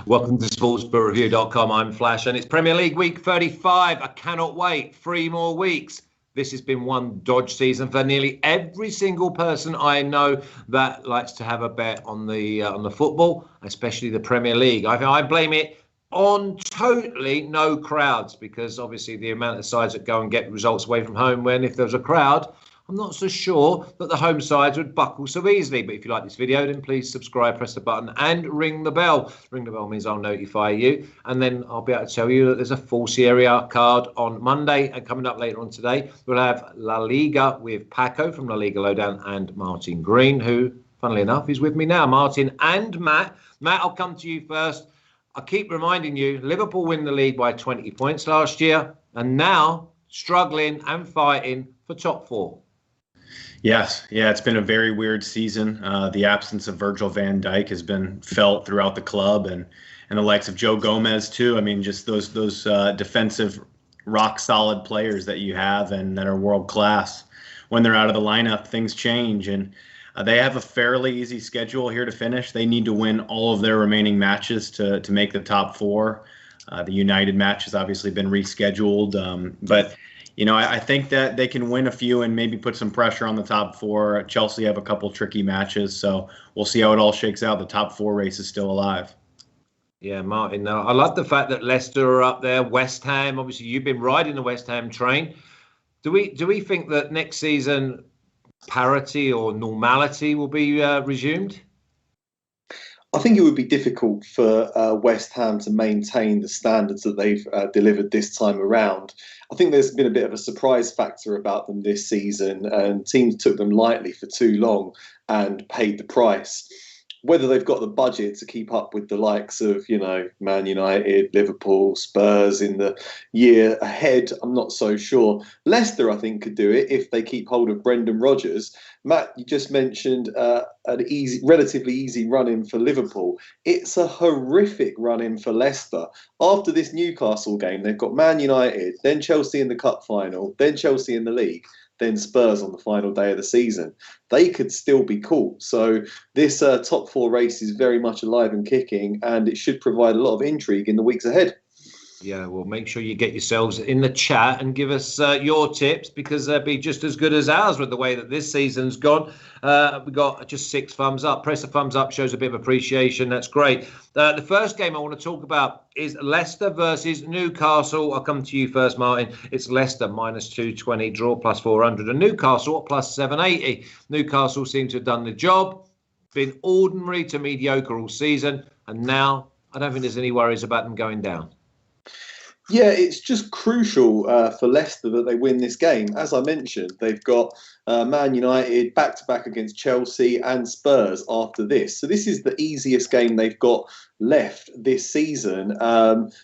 Welcome to sportsbookraeview.com. I'm Flash, and it's Premier League week 35. I cannot wait. 3 more weeks. This has been one dodge season for nearly every single person I know that likes to have a bet on the football, especially the Premier League. I blame it on totally no crowds, because obviously the amount of sides that go and get results away from home, when if there's a crowd, I'm not so sure that the home sides would buckle so easily. But if you like this video, then please subscribe, press the button and ring the bell. Ring the bell means I'll notify you, and then I'll be able to tell you that there's a full Serie A card on Monday. And coming up later on today, we'll have La Liga with Paco from La Liga Lowdown and Martin Green, who, funnily enough, is with me now. Martin and Matt. Matt, I'll come to you first. I keep reminding you, Liverpool win the league by 20 points last year, and now struggling and fighting for top 4. Yes. Yeah, it's been a very weird season. The absence of Virgil van Dijk has been felt throughout the club, and the likes of Joe Gomez too. I mean, just those defensive, rock solid players that you have and that are world class. When they're out of the lineup, things change, and they have a fairly easy schedule here to finish. They need to win all of their remaining matches to make the top 4. The United match has obviously been rescheduled, but I think that they can win a few and maybe put some pressure on the top 4. Chelsea have a couple tricky matches, so we'll see how it all shakes out. The top 4 race is still alive. Yeah, Martin, I love the fact that Leicester are up there. West Ham, obviously you've been riding the West Ham train. Do we think that next season parity or normality will be resumed? I think it would be difficult for West Ham to maintain the standards that they've delivered this time around. I think there's been a bit of a surprise factor about them this season, and teams took them lightly for too long and paid the price. Whether they've got the budget to keep up with the likes of, Man United, Liverpool, Spurs in the year ahead, I'm not so sure. Leicester, I think, could do it if they keep hold of Brendan Rodgers. Matt, you just mentioned an relatively easy run-in for Liverpool. It's a horrific run-in for Leicester. After this Newcastle game, they've got Man United, then Chelsea in the cup final, then Chelsea in the league, then Spurs on the final day of the season. They could still be caught. So this top 4 race is very much alive and kicking, and it should provide a lot of intrigue in the weeks ahead. Yeah, well, make sure you get yourselves in the chat and give us your tips, because they'll be just as good as ours with the way that this season's gone. We got just 6 thumbs up. Press a thumbs up, shows a bit of appreciation. That's great. The first game I want to talk about is Leicester versus Newcastle. I'll come to you first, Martin. It's Leicester minus 220, draw plus 400, and Newcastle plus 780. Newcastle seem to have done the job, been ordinary to mediocre all season, and now I don't think there's any worries about them going down. Yeah, it's just crucial for Leicester that they win this game. As I mentioned, they've got Man United back-to-back against Chelsea and Spurs after this. So this is the easiest game they've got left this season.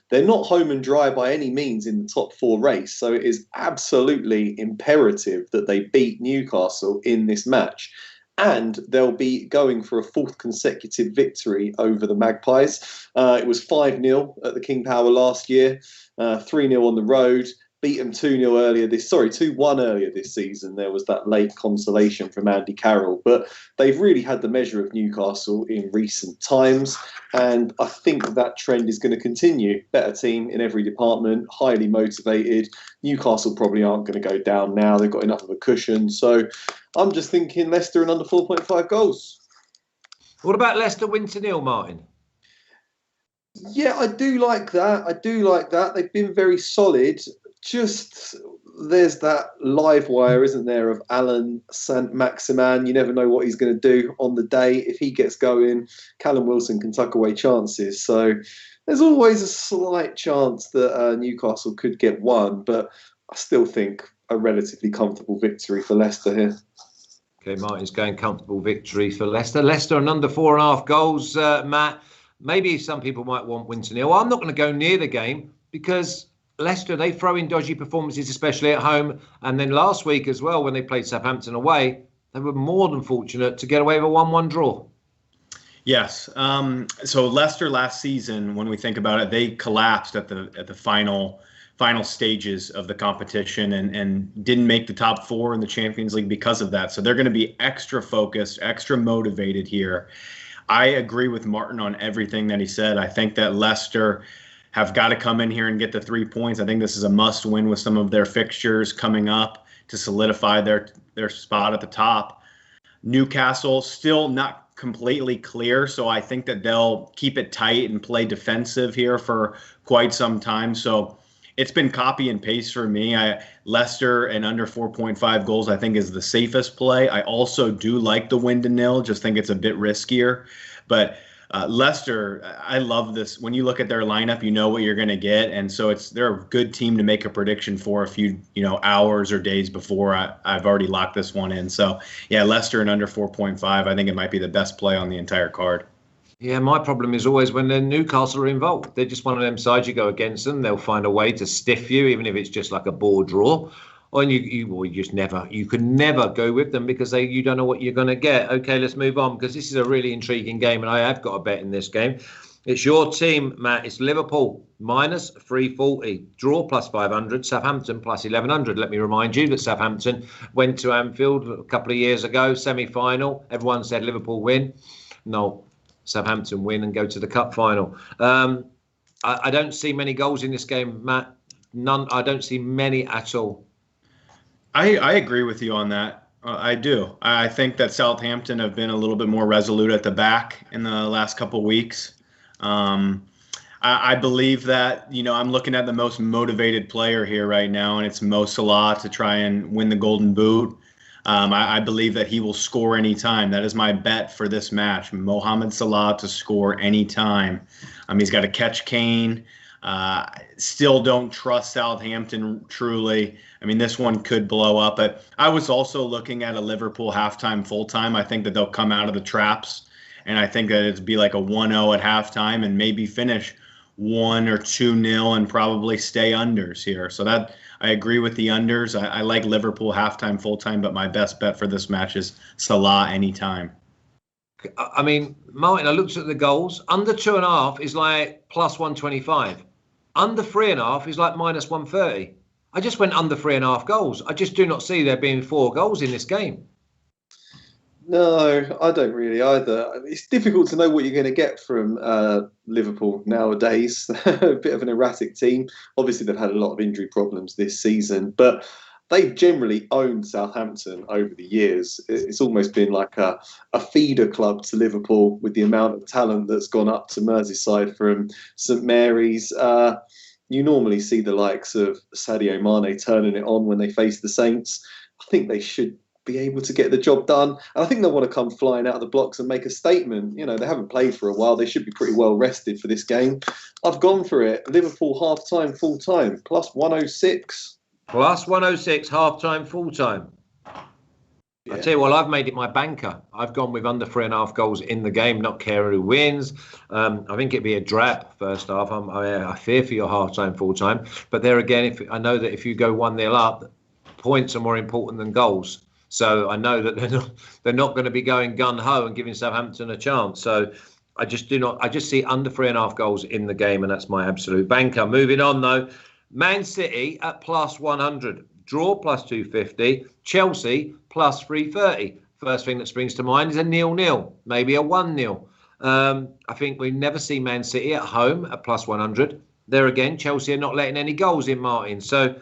They're not home and dry by any means in the top 4 race. So it is absolutely imperative that they beat Newcastle in this match. And they'll be going for a 4th consecutive victory over the Magpies. It was 5-0 at the King Power last year, 3-0 on the road. Beat them 2-1 earlier this season. There was that late consolation from Andy Carroll. But they've really had the measure of Newcastle in recent times. And I think that trend is going to continue. Better team in every department, highly motivated. Newcastle probably aren't going to go down now. They've got enough of a cushion. So I'm just thinking Leicester and under 4.5 goals. What about Leicester win to 0, Martin? Yeah, I do like that. They've been very solid. Just there's that live wire, isn't there, of Alan Saint-Maximin. You never know what he's going to do on the day. If he gets going, Callum Wilson can tuck away chances. So there's always a slight chance that Newcastle could get one, but I still think a relatively comfortable victory for Leicester here. Okay, Martin's going comfortable victory for Leicester. Leicester and under 4.5 goals, Matt. Maybe some people might want win to 0. I'm not going to go near the game because Leicester, they throw in dodgy performances, especially at home. And then last week as well, when they played Southampton away, they were more than fortunate to get away with a 1-1 draw. Yes. So Leicester last season, when we think about it, they collapsed at the final stages of the competition and didn't make the top 4 in the Champions League because of that. So they're going to be extra focused, extra motivated here. I agree with Martin on everything that he said. I think that Leicester have got to come in here and get the 3 points. I think this is a must-win with some of their fixtures coming up to solidify their spot at the top. Newcastle still not completely clear, so I think that they'll keep it tight and play defensive here for quite some time. So it's been copy and paste for me. Leicester and under 4.5 goals, I think, is the safest play. I also do like the win to nil, just think it's a bit riskier. But Leicester, I love this. When you look at their lineup, you know what you're going to get, and so they're a good team to make a prediction for a few hours or days before. I've already locked this one in. So yeah, Leicester and under 4.5. I think it might be the best play on the entire card. Yeah, my problem is always when Newcastle are involved. They're just one of them sides. You go against them, they'll find a way to stiff you, even if it's just like a ball draw. Or you can never go with them because you don't know what you're going to get. Okay, let's move on because this is a really intriguing game, and I have got a bet in this game. It's your team, Matt. It's Liverpool minus 340, draw plus 500, Southampton plus 1100. Let me remind you that Southampton went to Anfield a couple of years ago, semi-final. Everyone said Liverpool win. No, Southampton win and go to the cup final. I don't see many goals in this game, Matt. None. I don't see many at all. I agree with you on that. I do. I think that Southampton have been a little bit more resolute at the back in the last couple of weeks. I believe that, I'm looking at the most motivated player here right now, and it's Mo Salah to try and win the Golden Boot. I believe that he will score anytime. That is my bet for this match. Mohamed Salah to score anytime. He's got to catch Kane. Still don't trust Southampton truly. This one could blow up. But I was also looking at a Liverpool halftime, full-time. I think that they'll come out of the traps, and I think that it'd be like a 1-0 at halftime and maybe finish 1 or 2-0 and probably stay unders here. So that I agree with the unders. I like Liverpool halftime, full-time, but my best bet for this match is Salah anytime. Martin, I looked at the goals. Under 2.5 is like plus 125. Under 3.5 is like minus 130. I just went under 3.5 goals. I just do not see there being 4 goals in this game. No, I don't really either. It's difficult to know what you're going to get from Liverpool nowadays. A bit of an erratic team. Obviously, they've had a lot of injury problems this season, but they've generally owned Southampton over the years. It's almost been like a feeder club to Liverpool with the amount of talent that's gone up to Merseyside from St Mary's. You normally see the likes of Sadio Mane turning it on when they face the Saints. I think they should be able to get the job done. And I think they'll want to come flying out of the blocks and make a statement. They haven't played for a while. They should be pretty well rested for this game. I've gone for it. Liverpool half-time, full-time, plus 106. Plus 106, half-time, full-time. Yeah. I tell you what, I've made it my banker. I've gone with under 3.5 goals in the game, not care who wins. I think it'd be a drab first half. I fear for your half-time, full-time. But there again, I know that if you go 1-0 up, points are more important than goals. So I know that they're not going to be going gun-ho and giving Southampton a chance. So I just see under 3.5 goals in the game, and that's my absolute banker. Moving on, though. Man City at plus 100, draw plus 250, Chelsea plus 330. First thing that springs to mind is a 0-0, maybe a 1-0. I think we never see Man City at home at plus 100. There again, Chelsea are not letting any goals in, Martin. So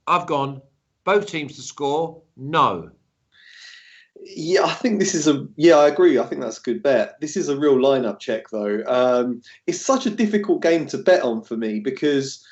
I've gone both teams to score, no. Yeah, I think this is I agree. I think that's a good bet. This is a real lineup check, though. It's such a difficult game to bet on for me because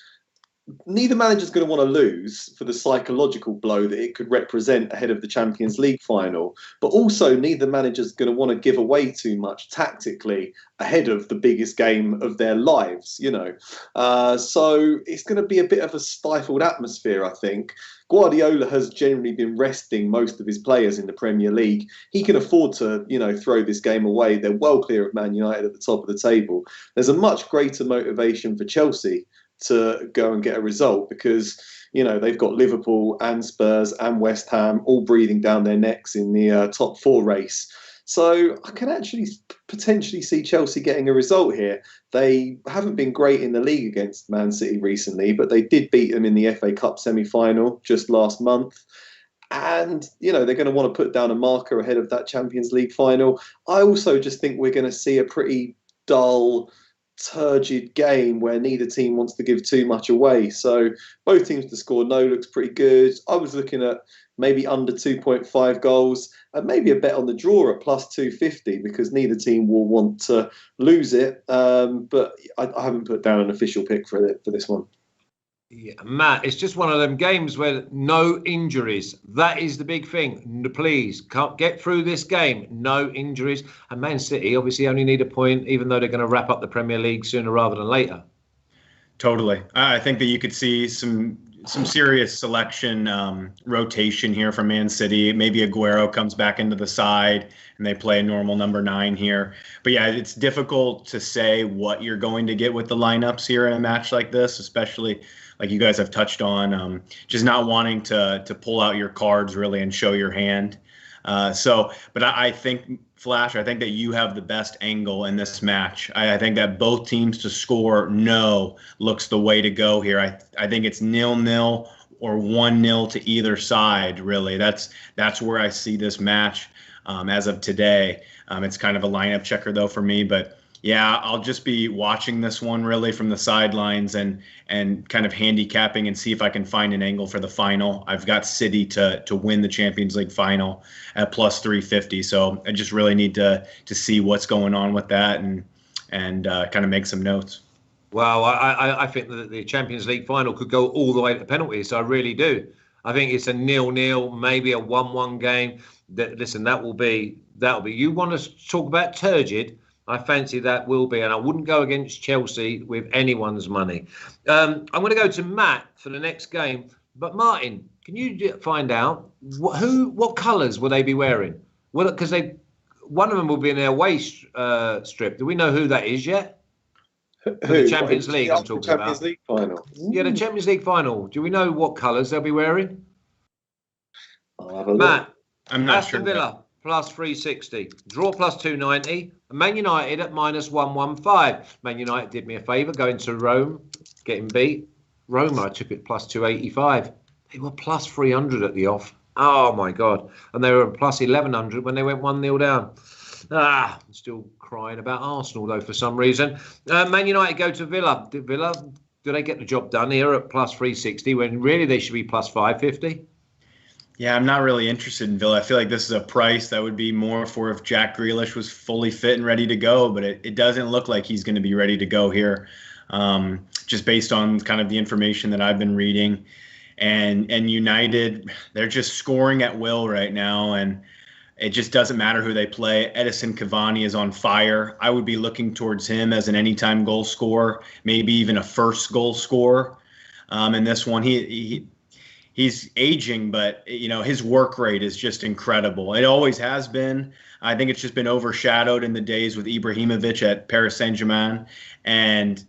neither manager's going to want to lose for the psychological blow that it could represent ahead of the Champions League final. But also, neither manager's going to want to give away too much tactically ahead of the biggest game of their lives, So it's going to be a bit of a stifled atmosphere, I think. Guardiola has generally been resting most of his players in the Premier League. He can afford to, throw this game away. They're well clear of Man United at the top of the table. There's a much greater motivation for Chelsea to go and get a result because, they've got Liverpool and Spurs and West Ham all breathing down their necks in the top 4 race. So I can actually potentially see Chelsea getting a result here. They haven't been great in the league against Man City recently, but they did beat them in the FA Cup semi-final just last month. And, they're going to want to put down a marker ahead of that Champions League final. I also just think we're going to see a pretty dull, turgid game where neither team wants to give too much away. So both teams to score no looks pretty good. I was looking at maybe under 2.5 goals and maybe a bet on the draw at plus 250 because neither team will want to lose it. But I haven't put down an official pick for this one. Yeah, Matt, it's just one of them games where no injuries. That is the big thing. Please, can't get through this game. No injuries. And Man City obviously only need a point, even though they're going to wrap up the Premier League sooner rather than later. Totally. I think that you could see some serious selection rotation here from Man City. Maybe Aguero comes back into the side and they play a normal number 9 here. But yeah, it's difficult to say what you're going to get with the lineups here in a match like this, especially like you guys have touched on, just not wanting to pull out your cards really and show your hand. But I think, Flash, I think that you have the best angle in this match. I think that both teams to score no looks the way to go here. I think it's 0-0 or 1-0 to either side, really. That's where I see this match as of today. It's kind of a lineup checker, though, for me. But, yeah, I'll just be watching this one really from the sidelines and kind of handicapping and see if I can find an angle for the final. I've got City to win the Champions League final at plus 350. So I just really need to see what's going on with that and kind of make some notes. Well, I think that the Champions League final could go all the way to penalties. I really do. I think it's a 0-0, maybe a 1-1 game. That will be. You want to talk about turgid? I fancy that will be, and I wouldn't go against Chelsea with anyone's money. I'm going to go to Matt for the next game. But Martin, can you find out what colours will they be wearing? Well, because one of them will be in their waist strip. Do we know who that is yet? Who? The Champions League I'm talking about. Champions League final. Yeah, the Champions League final. Do we know what colours they'll be wearing? I'll have a look. Matt, I'm not Aston sure. Villa plus 360, draw plus 290, and Man United at minus 115. Man United did me a favour going to Rome, getting beat. Roma, I took it plus 285. They were plus 300 at the off. Oh my God. And they were plus 1100 when they went 1-0 down. I'm still crying about Arsenal though for some reason. Man United go to Villa. Do they get the job done here at plus 360 when really they should be plus 550? Yeah, I'm not really interested in Villa. I feel like this is a price that would be more for if Jack Grealish was fully fit and ready to go, but it doesn't look like he's going to be ready to go here, just based on kind of the information that I've been reading. And United, they're just scoring at will right now, and it just doesn't matter who they play. Edison Cavani is on fire. I would be looking towards him as an anytime goal scorer, maybe even a first goal scorer. In this one, he's aging, but his work rate is just incredible. It always has been. I think it's just been overshadowed in the days with Ibrahimovic at Paris Saint-Germain, and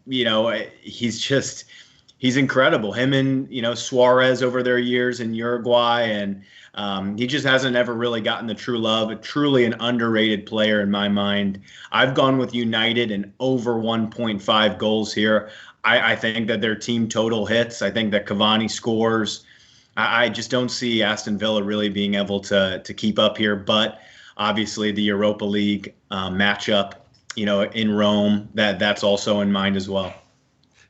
he's incredible. Him and Suarez over their years in Uruguay, and he just hasn't ever really gotten the true love. Truly an underrated player in my mind. I've gone with United and over 1.5 goals here. I think that their team total hits. I think that Cavani scores. I just don't see Aston Villa really being able to keep up here. But obviously the Europa League matchup, in Rome, that's also in mind as well.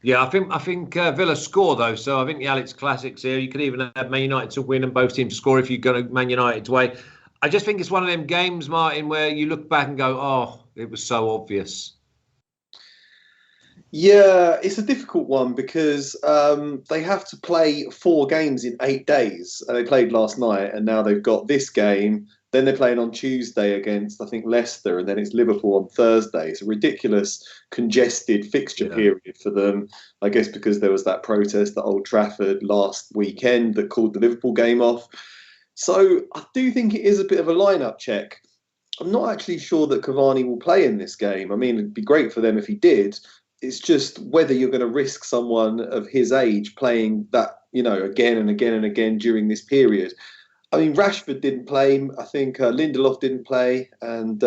Yeah, I think Villa score though, so I think the Alex Classics here. You could even have Man United to win and both teams score if you go Man United's way. I just think it's one of them games, Martin, where you look back and go, "Oh, it was so obvious." Yeah, it's a difficult one because they have to play 4 games in 8 days. They played last night, and now they've got this game. Then they're playing on Tuesday against, I think, Leicester, and then it's Liverpool on Thursday. It's a ridiculous, congested fixture period for them. I guess because there was that protest at Old Trafford last weekend that called the Liverpool game off. So I do think it is a bit of a lineup check. I'm not actually sure that Cavani will play in this game. I mean, it'd be great for them if he did. It's just whether you're going to risk someone of his age playing that, again and again and again during this period. I mean, Rashford didn't play. I think Lindelof didn't play, and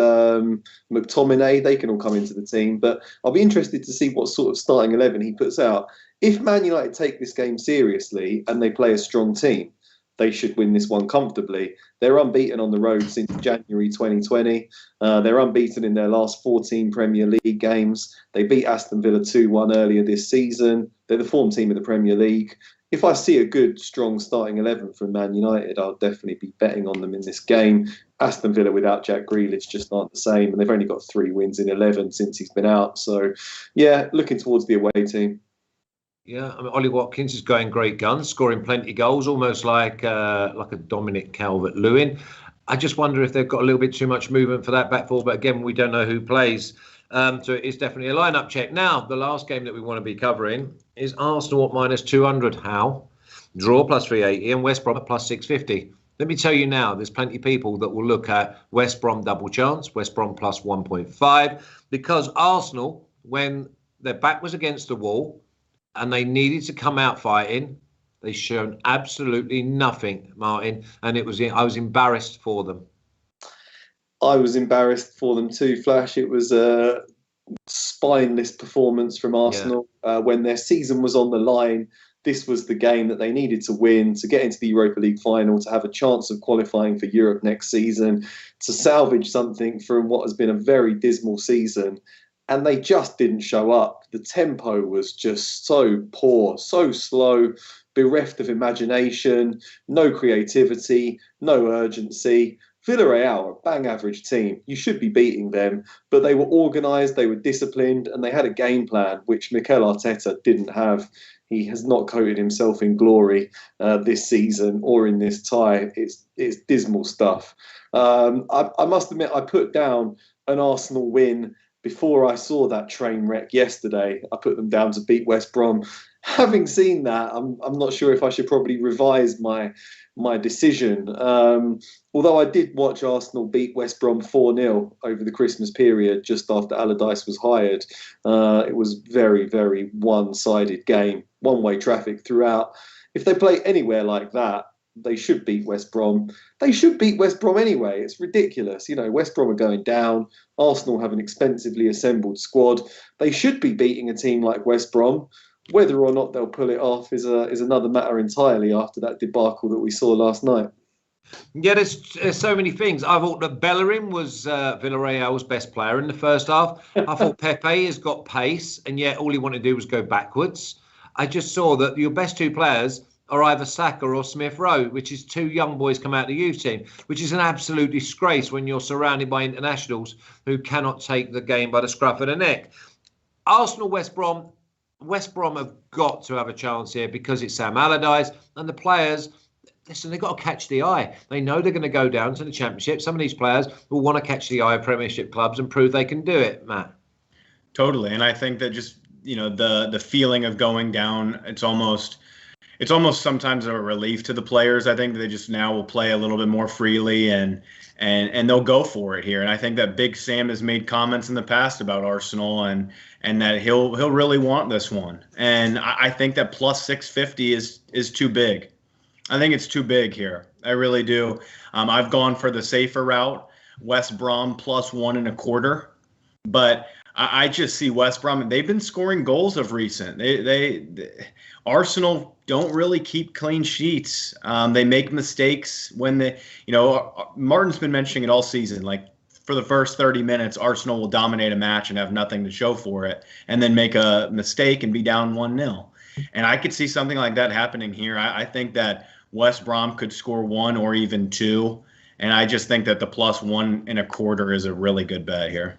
McTominay, they can all come into the team. But I'll be interested to see what sort of starting 11 he puts out. If Man United take this game seriously and they play a strong team, they should win this one comfortably. They're unbeaten on the road since January 2020. They're unbeaten in their last 14 Premier League games. They beat Aston Villa 2-1 earlier this season. They're the form team of the Premier League. If I see a good, strong starting 11 from Man United, I'll definitely be betting on them in this game. Aston Villa without Jack Grealish just aren't the same, and they've only got 3 wins in 11 since he's been out. So, yeah, looking towards the away team. Yeah, I mean, Ollie Watkins is going great guns, scoring plenty of goals, almost like a Dominic Calvert-Lewin. I just wonder if they've got a little bit too much movement for that back four, but again, we don't know who plays. So it's definitely a lineup check. Now, the last game that we want to be covering is Arsenal at minus 200. How? Draw plus 380 and West Brom at plus 650. Let me tell you now, there's plenty of people that will look at West Brom double chance, West Brom plus 1.5, because Arsenal, when their back was against the wall and they needed to come out fighting, they shown absolutely nothing, Martin, and I was embarrassed for them. I was embarrassed for them too, Flash. It was a spineless performance from Arsenal. When their season was on the line, this was the game that they needed to win to get into the Europa League final, to have a chance of qualifying for Europe next season, to salvage something from what has been a very dismal season. And they just didn't show up. The tempo was just so poor, so slow, bereft of imagination, no creativity, no urgency. Villarreal are a bang average team. You should be beating them, but they were organised, they were disciplined, and they had a game plan, which Mikel Arteta didn't have. He has not coated himself in glory this season or in this tie. It's dismal stuff. I must admit, I put down an Arsenal win before I saw that train wreck yesterday. I put them down to beat West Brom. Having seen that, I'm not sure if I should probably revise my decision. Although I did watch Arsenal beat West Brom 4-0 over the Christmas period, just after Allardyce was hired. It was very, very one-sided game, one-way traffic throughout. If they play anywhere like that, they should beat West Brom. They should beat West Brom anyway. It's ridiculous. You know, West Brom are going down. Arsenal have an expensively assembled squad. They should be beating a team like West Brom. Whether or not they'll pull it off is another matter entirely after that debacle that we saw last night. Yeah, there's so many things. I thought that Bellerin was Villarreal's best player in the first half. I thought Pepe has got pace, and yet all he wanted to do was go backwards. I just saw that your best two players are either Saka or Smith Rowe, which is two young boys come out of the youth team, which is an absolute disgrace when you're surrounded by internationals who cannot take the game by the scruff of the neck. Arsenal, West Brom have got to have a chance here because it's Sam Allardyce, and the players, listen, they've got to catch the eye. They know they're going to go down to the Championship. Some of these players will want to catch the eye of Premiership clubs and prove they can do it, Matt. Totally, and I think that just, you know, the feeling of going down, it's almost sometimes a relief to the players. I think they just now will play a little bit more freely and they'll go for it here. And I think that Big Sam has made comments in the past about Arsenal and that he'll really want this one. And I think that plus 650 is too big. I think it's too big here. I really do. I've gone for the safer route, West Brom plus 1.25. But I just see West Brom. They've been scoring goals of recent. They Arsenal don't really keep clean sheets. They make mistakes when Martin's been mentioning it all season. Like for the first 30 minutes, Arsenal will dominate a match and have nothing to show for it, and then make a mistake and be down 1-0. And I could see something like that happening here. I think that West Brom could score 1 or even 2, and I just think that the plus 1.25 is a really good bet here.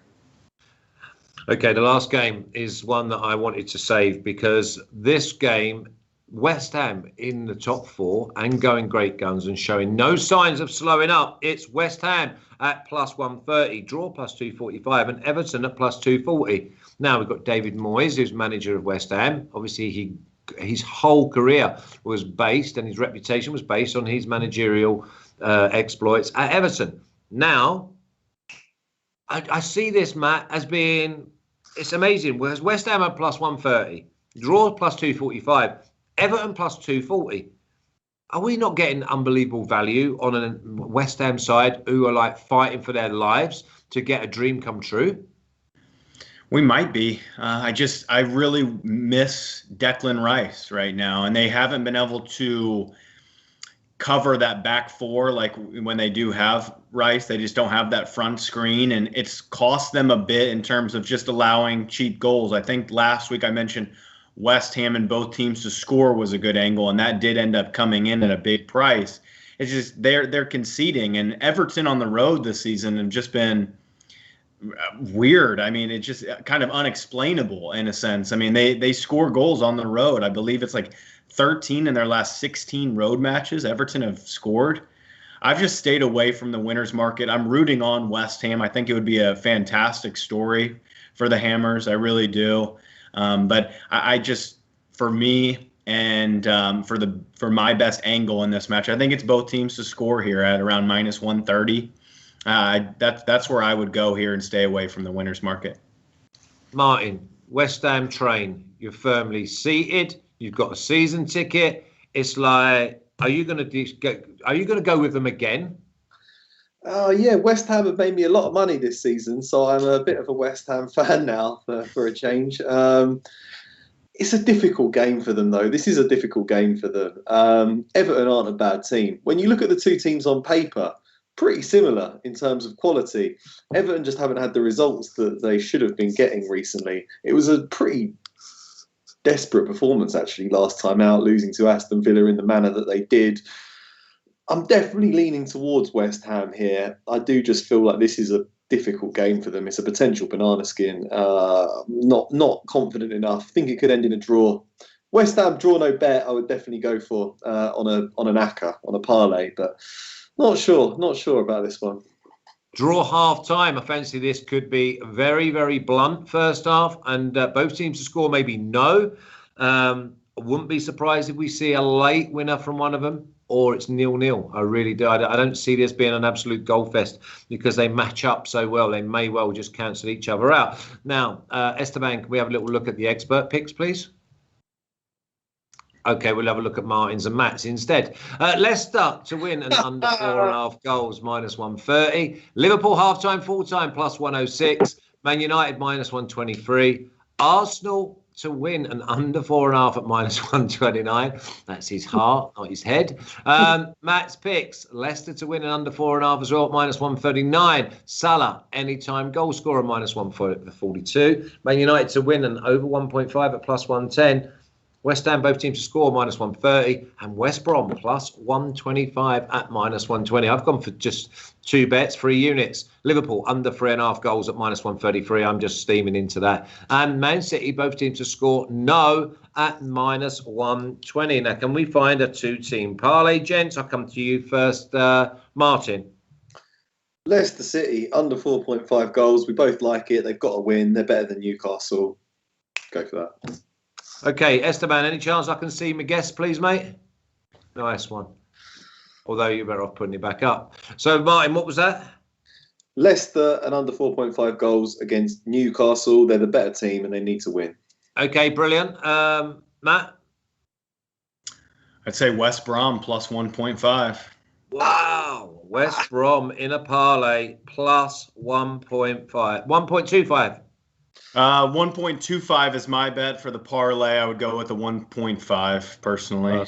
Okay, the last game is one that I wanted to save because this game, West Ham in the top 4 and going great guns and showing no signs of slowing up. It's West Ham at plus 130, draw plus 245, and Everton at plus 240. Now we've got David Moyes, who's manager of West Ham. Obviously, his whole career was based and his reputation was based on his managerial exploits at Everton. Now, I see this, Matt, as being, it's amazing. Whereas West Ham at plus 130, draw plus 245, Everton plus 240. Are we not getting unbelievable value on a West Ham side who are like fighting for their lives to get a dream come true? We might be. I really miss Declan Rice right now, and they haven't been able to cover that back four like when they do have Rice. They just don't have that front screen, and it's cost them a bit in terms of just allowing cheap goals. I think last week I mentioned West Ham and both teams to score was a good angle, and that did end up coming in at a big price. It's just they're conceding, and Everton on the road this season have just been weird. I mean, it's just kind of unexplainable in a sense. I mean, they score goals on the road. I believe it's like 13 in their last 16 road matches Everton have scored. I've just stayed away from the winners market. I'm rooting on West Ham. I think it would be a fantastic story for the Hammers. I really do. But I just, for me and for my best angle in this match, I think it's both teams to score here at around minus 130. That's where I would go here and stay away from the winners market. Martin, West Ham train. You're firmly seated. You've got a season ticket. It's like, are you going to go with them again? Yeah, West Ham have made me a lot of money this season, so I'm a bit of a West Ham fan now for a change. It's a difficult game for them, though. This is a difficult game for them. Everton aren't a bad team. When you look at the two teams on paper, pretty similar in terms of quality. Everton just haven't had the results that they should have been getting recently. It was a pretty desperate performance, actually, last time out, losing to Aston Villa in the manner that they did. I'm definitely leaning towards West Ham here. I do just feel like this is a difficult game for them. It's a potential banana skin. Not confident enough. Think it could end in a draw. West Ham draw no bet. I would definitely go for on an ACCA, on a parlay, but not sure about this one. Draw half time. I fancy this could be very, very blunt first half, and both teams to score maybe no. I wouldn't be surprised if we see a late winner from one of them, or it's 0-0. I really do. I don't see this being an absolute goal fest because they match up so well. They may well just cancel each other out. Now, Esteban, can we have a little look at the expert picks, please? Okay, we'll have a look at Martin's and Matt's instead. Leicester to win and under 4.5 goals, minus 130. Liverpool half-time, full-time, plus 106. Man United, minus 123. Arsenal to win and under 4.5 at minus 129. That's his heart, not his head. Matt's picks. Leicester to win and under 4.5 as well at minus 139. Salah, anytime goal scorer, minus 142. Man United to win and over 1.5 at plus 110. West Ham, both teams to score, minus 130. And West Brom, plus 125 at minus 120. I've gone for just 2 bets, 3 units. Liverpool, under 3.5 goals at minus 133. I'm just steaming into that. And Man City, both teams to score, no, at minus 120. Now, can we find a 2-team parlay, gents? I'll come to you first. Martin. Leicester City, under 4.5 goals. We both like it. They've got to win. They're better than Newcastle. Go for that. Okay, Esteban, any chance I can see my guess, please, mate? Nice one. Although you're better off putting it back up. So, Martin, what was that? Leicester and under 4.5 goals against Newcastle. They're the better team and they need to win. Okay, brilliant. Matt? I'd say West Brom plus 1.5. Wow. West Brom in a parlay plus 1.5. 1.25. 1.25 is my bet for the parlay. I would go with the 1.5 personally.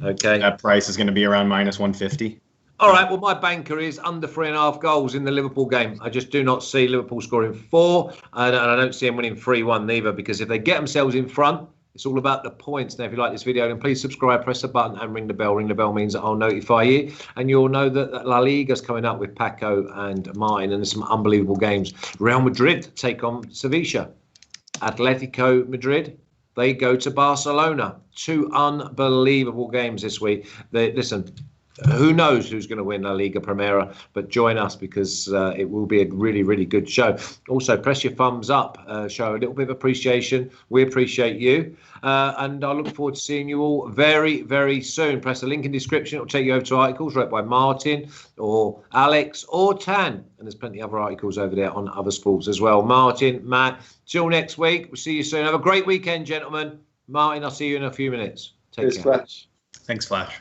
Okay. That price is going to be around minus 150. All right. Well, my banker is under 3.5 goals in the Liverpool game. I just do not see Liverpool scoring 4, and I don't see them winning 3-1 neither. Because if they get themselves in front, it's all about the points. Now, if you like this video, then please subscribe, press the button, and ring the bell. Ring the bell means that I'll notify you, and you'll know that La Liga's coming up with Paco and Martin, and there's some unbelievable games. Real Madrid take on Sevilla. Atletico Madrid, they go to Barcelona. 2 unbelievable games this week. Listen, who knows who's going to win La Liga Primera, but join us because it will be a really, really good show. Also, press your thumbs up, show a little bit of appreciation. We appreciate you. And I look forward to seeing you all very, very soon. Press the link in the description. It'll take you over to articles written by Martin or Alex or Tan. And there's plenty of other articles over there on other sports as well. Martin, Matt, till next week. We'll see you soon. Have a great weekend, gentlemen. Martin, I'll see you in a few minutes. Take care. Flash. Thanks, Flash.